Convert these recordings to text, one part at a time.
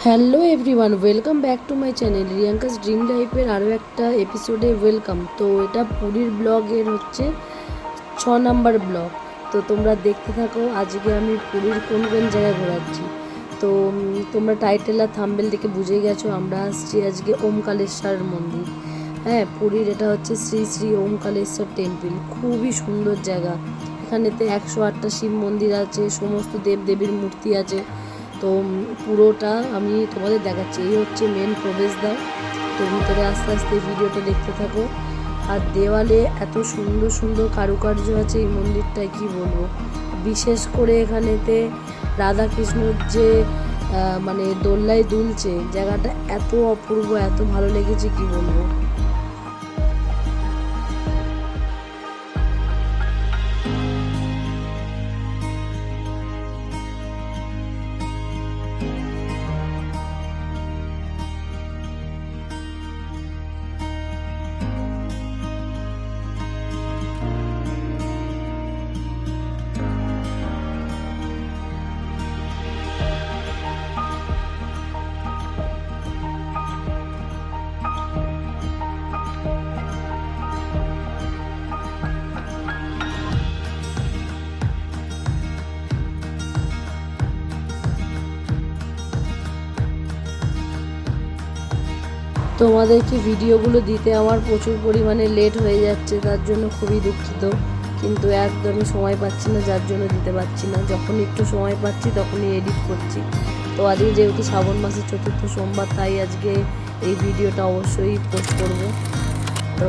Hello everyone, welcome back to my channel Riyanka's dream লাইফের আরও একটা এপিসোডে ওয়েলকাম। তো এটা পুরীর ব্লগের হচ্ছে 6 নাম্বার ব্লগ। তো তোমরা দেখতে থাকো আজকে আমি পুরীর কোন কোন জায়গায় ঘোরাচ্ছি। তো তোমরা টাইটেল আর থাম্বেল দেখে বুঝেই গেছো আমরা আসছি আজকে ওমকালেশ্বর মন্দির। হ্যাঁ, পুরীর এটা হচ্ছে শ্রী শ্রী ওমকালেশ্বর টেম্পল। খুবই সুন্দর জায়গা। এখানেতে 108টা শিব মন্দির আছে, সমস্ত দেবদেবীর মূর্তি আছে। তো পুরোটা আমি তোমাদের দেখাচ্ছি। এই হচ্ছে মেন প্রবেশদ্বার। তো ভিতরে আস্তে আস্তে ভিডিওটা দেখতে থাকো। আর দেওয়ালে এত সুন্দর সুন্দর কারুকার্য আছে এই মন্দিরটায়, কি বলবো। বিশেষ করে এখানেতে রাধাকৃষ্ণর যে মানে দোল্লায় দুলছে, জায়গাটা এত অপূর্ব, এত ভালো লেগেছে, কি বলবো। তোমাদেরকে ভিডিওগুলো দিতে আমার প্রচুর পরিমাণে লেট হয়ে যাচ্ছে, তার জন্য খুবই দুঃখিত। কিন্তু একদমই সময় পাচ্ছি না, যার জন্য দিতে পারছি না। যখন একটু সময় পাচ্ছি তখনই এডিট করছি। তো আজকে যেহেতু শ্রাবণ মাসের 4র্থ সোমবার, তাই আজকে এই ভিডিওটা অবশ্যই পোস্ট করব। তো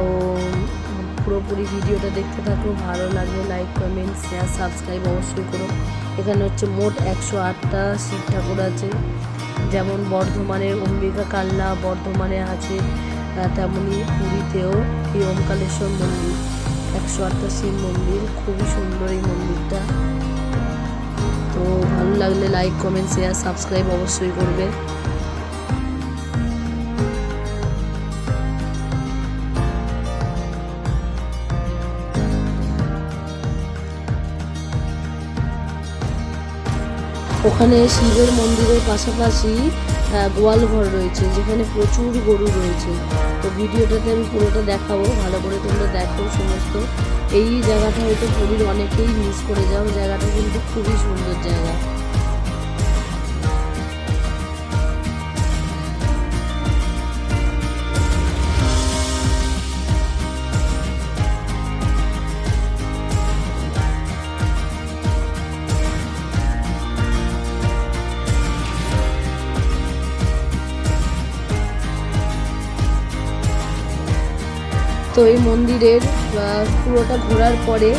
পুরোপুরি ভিডিওটা দেখতে থাকো, ভালো লাগলে লাইক, কমেন্ট, শেয়ার, সাবস্ক্রাইব অবশ্যই করো। এখানে হচ্ছে মোট 108টা শিব ঠাকুর আছে। যেমন বর্ধমানের অম্বিকা কালনা বর্ধমানে আছে, তেমনি পুরীতেও এই ওমকালেশ্বর মন্দির, 108টা শিব মন্দির। খুবই সুন্দর এই মন্দিরটা। তো ভালো লাগলে লাইক, কমেন্ট, শেয়ার, সাবস্ক্রাইব অবশ্যই করবে। ওখানে শিবের মন্দিরের পাশাপাশি গোয়াল ঘর রয়েছে, যেখানে প্রচুর গরু রয়েছে। তো ভিডিওটাতে আমি পুরোটা দেখাবো, ভালো করে তোমরা দেখো সমস্ত। এই জায়গাটা হয়তো পুরীর অনেকেই মিস করে যাও, জায়গাটা কিন্তু খুবই সুন্দর জায়গা। তো এই মন্দিরের পুরোটা ঘোরার পরে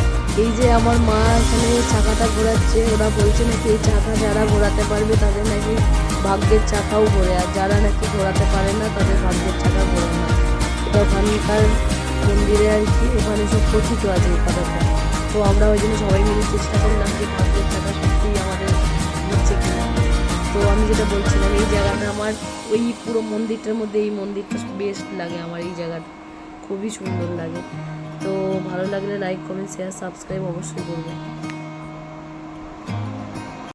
এই যে আমার মা এখানে চাকাটা ঘোরাচ্ছে, ওরা বলছে নাকি এই চাকা যারা ঘোরাতে পারবে তাদের নাকি ভাগ্যের চাকাও ঘোরে, আর যারা নাকি ঘোরাতে পারে না তাদের ভাগ্যের চাকা ঘোরে না। এটা ওখানকার মন্দিরে আর কি, ওখানে সব কথিত আছে এই কথাটা। তো আমরা ওই জন্য সবাই মিলে চেষ্টা করলাম যে ভাগ্যের চাকা সত্যিই আমাদের ঘুরছে কিনা। তো আমি যেটা বলছিলাম, এই জায়গাটা আমার ওই পুরো মন্দিরটার মধ্যে এই মন্দিরটা বেস্ট লাগে আমার। এই জায়গাটা খুবই সুন্দর লাগে। তো ভালো লাগলে লাইক, কমেন্ট, শেয়ার, সাবস্ক্রাইব অবশ্যই করবে।